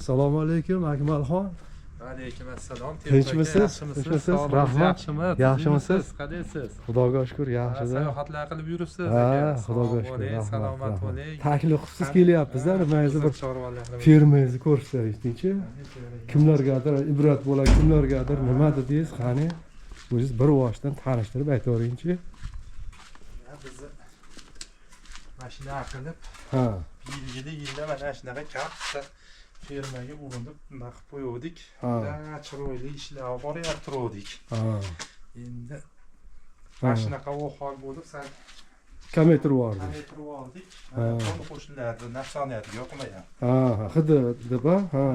Assalomu alaykum Akmalxon. Alaykum assalom. Tinchmisiz? Rahmat. Yaxshimisiz? Qanaysiz? Xudoga shukr, yaxshida. Sayohatlar qilib yuribsiz. Ha, xudoga shukr. Salomat bo'ling. Taklif qilsiz kelyapmiz-da, nimangizni bir chorvalarni fermangizni ko'rsatishni-chi. Kimlargadir ibrat bo'ladi, kimlargadir nima dedingiz, qani o'zingiz bir vositadan tanishtirib aytavering-chi. Bizni mashina qilib, Ha. yilda mana shunaqa katta fermaga urinib nima qilib qo'yuvdik. Chiroyli ishlar boryapti turuvdik. Endi mana shunaqa hol bo'lib, san Kamaytirib yubordik. kamaytirib oldik. Qo'shnilarni nafsoniyatiga yoqmayapti. Hidi deb, ha.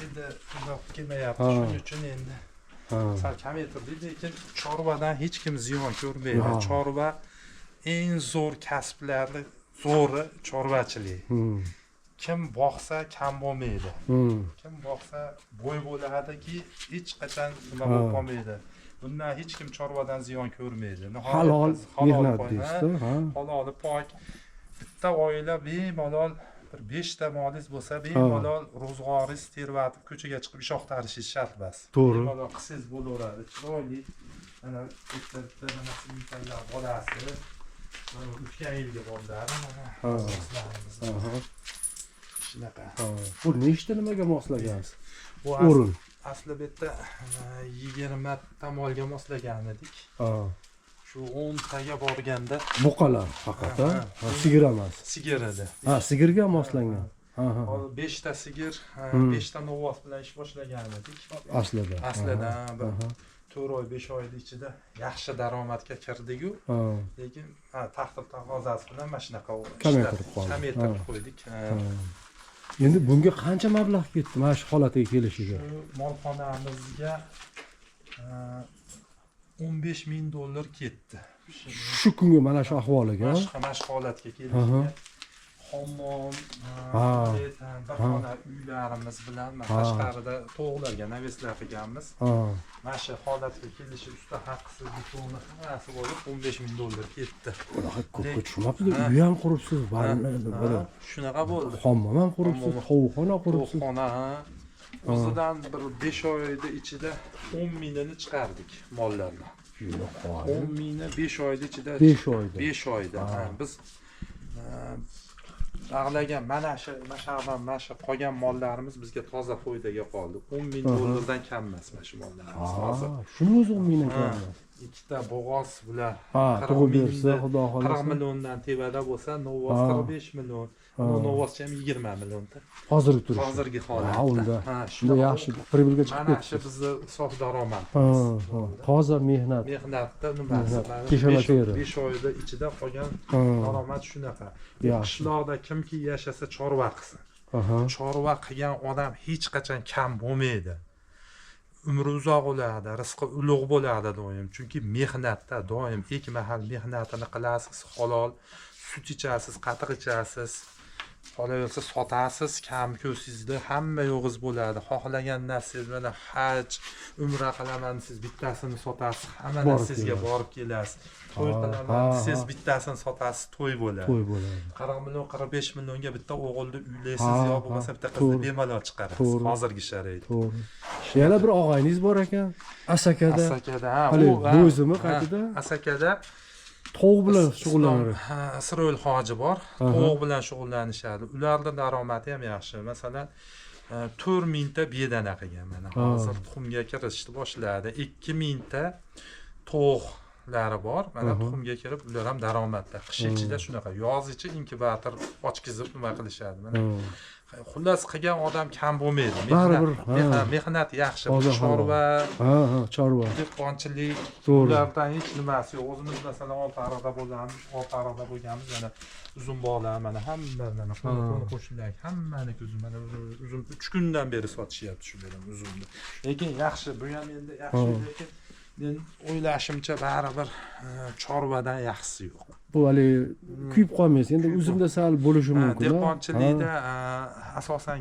Endi uzoq kelmayapti. Shuning uchun endi sal kamaytirdik, lekin chorvadan hech kim ziyon ko'rmaydi. Chorva eng zo'r kasblarning zo'ri chorvachilik. Kim boqsa kam bo'lmaydi. Kim boqsa bo'y bo'ladiki, hech qachon nima bo'lib qolmaydi. Bundan hech kim chorvadan ziyon ko'rmaydi. Halol mehnat deysiz, ha. Halol pok. Bitta oila bemalol bir 5 ta molingiz bo'lsa, bemalol ro'zg'oringiz tervatib ko'chaga chiqib ish oqtarishingiz shart emas. To'g'ri. Bemalol qilsangiz bo'laveradi. Chiroyli mana bitta mana simtalar bolasi. Mana o'tgan yilga bolalar mana. Shunaqa. Bu nechta nimaga moslagansiz? Bu O'rin. Asli bitta 20 ta molga moslagan edik. Shu 10 taga borganda Buqalar faqat, ha, sigir emas. sigir edi. Sigirga moslangan. 5 ta sigir, 5 ta novvos bilan ish boshlagan edik. Aslida. Aslida 4 oy, 5 oyning ichida yaxshi daromadga kirdik-ku. Lekin taqdir taqozosi bilan mana shunaqa kamaytirib qo'ydik. Endi bunga qancha mablag' ketdi mana shu holatiga kelishiga? Molxonamizga $15,000 ketdi. Shu kunga mana shu ahvoliga. Mana shu holatga kelishiga. Hammom, bir xona uylarimiz bilan tashqarida to'g'larga naveslar qilganmiz. Mana shu holatga kelishi usta haqsiz betoni hammasi bo'lib $15,000 ketdi. Ko'pga tushmabsiz, uy ham quribsiz, shunaqa bo'ldi. Hammom ham quribsiz, tovuqxona quribsiz. Tovuqxona o'zidan bir 5 oyda ichida 10 mingni chiqardik mollarni. 10 mingni 5 oyda ichida 5 oyda. Biz ag'lagan mana shu qolgan mollarimiz bizga toza foydaga qoldi. $10,000 kam emas mana shu mollarimiz hozir. Shuni o'zi 10 mingdan kam emas. Ikkita bo'g'oz bular tug'ib bersa, xudo xohlasa 40 milliondan tevada bo'lsa, novvos 45 million, novvoscha ham 20 millionda. Hozirgi turish. Hozirgi holatda. Unda yaxshi pribilga chiqib ketdi. Mana shu bizni sof daromad. Toza mehnat. Mehnatda nimasi? Peshona teri. 5 oyda ichida qolgan daromad shunaqa. Qishloqda kimki yashasa chorva qilsin. Chorva qilgan odam hech qachon kam bo'lmaydi. Umri uzoq bo'ladi, rizqi ulug' bo'ladi doim. Chunki mehnatda doim ek mahal mehnatini qilasiz, halol sut ichasiz, qatiq ichasiz. Qolaversa sotasiz, kam ko'sizda hamma yo'g'iz bo'ladi. Xohlagan narsangiz mana haj, umra qilaman siz bittasini sotasiz, hamma narsangizga borib kelasiz. To'y qilaman siz bittasini sotasiz, to'y bo'ladi. 40 million, 45 millionga bitta o'g'ilni uylaysiz, yo bo'lmasa bitta qizni bemalol chiqarasiz hozirgi sharoitda. To'g'ri. Yana bir og'ayningiz bor ekan, Asakada. Asakada, bu o'zimi qaytida? Asakada tovuq bilan shug'ullanadi. Isroil hoji bor, tovuq bilan shug'ullanishadi. Ularning daromadi ham yaxshi. Masalan, 4,000 ta bedana qilgan mana. Hozir tuxumga kirishni boshladi. 2,000 ta tovuqlari bor. Mana tuxumga kirib, ular ham daromadda. Qish ichida shunaqa, yoz ichi inkubator ochkizib nima qilishadi. Mana xullas qilgan odam kam bo'lmaydi. Mehnat yaxshi. Chorva, dehqonchilik, ulardan hech nimasi yo'q. O'zimiz masalan Oltiariqda bo'lganmiz, mana uzum bog'lar, mana hammalarni qo'shnilar, hammaniki uzum, mana uzum 3 kundan beri sotishyapti shu bilan uzumni. Lekin yaxshi, bu ham endi yaxshi, lekin men o'ylashimcha baribir chorvadan yaxshisi yo'q. Bu hali kuyib qolmaysiz. Endi uzumda sal bo'lishi mumkin. Dehqonchilikda asosan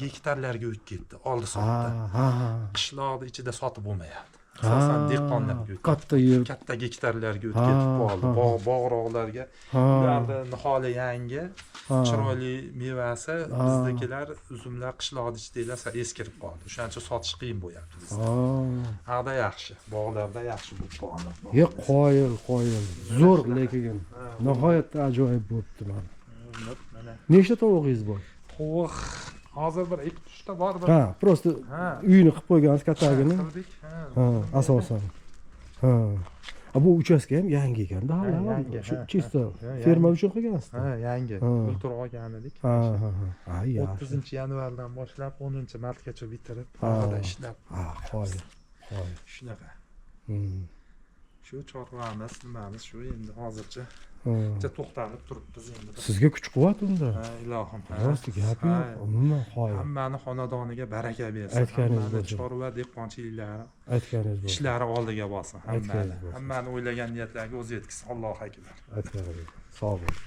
gektarlarga o'tib ketdi, oldi sotdi. Qishloqning ichida sotib bo'lmayapti. asosan dehqonlarga o'tib katta yer. katta gektarlarga o'tib ketib qoldi. Bog'roqlarga ularda niholi yangi chiroyli mevasi, bizdagilar uzumlar qishloqda ichidaglar eskirib qoldi. O'shaning uchun sotish qiyin bo'lyapti bizda. Hada yaxshi, bog'larda yaxshi bo'lib qoldi. Qoyil. Zo'r lekin nihoyatda ajoyib bo'libdi mana. Nechta tovuqingiz bor? Tovuq hozir bir 2-3 ta bor. Просто uyini qilib qo'ygansiz kattagini. Asosan. Bu uchastka ham yangi ekan-da, yangi. Shu chista ferma uchun qilgansiz. Yangi. Ultur olgan edik. 30-yanvardan boshlab 10-martgacha bitirib, hozirda ishlab. Qoyil. Shunaqa. Shu chorvamiz, nimamiz shu endi hozircha to'xtalib turibmiz endi. Sizga kuch-quvvat unda. Ilohim. Rost gap yo'q. Umuman qoyil. Hammani xonadoniga baraka bersin. Aytganingiz bo'lsin. Chorva dehqonchiliklari Aytganingiz bo'lsin. ishlari oldiga borsin hammani. Aytganingiz bo'lsin. Hammani o'ylagan niyatlarga o'zi yetkazsin. Allohu akbar. Aytganingiz. Sog' bo'ling.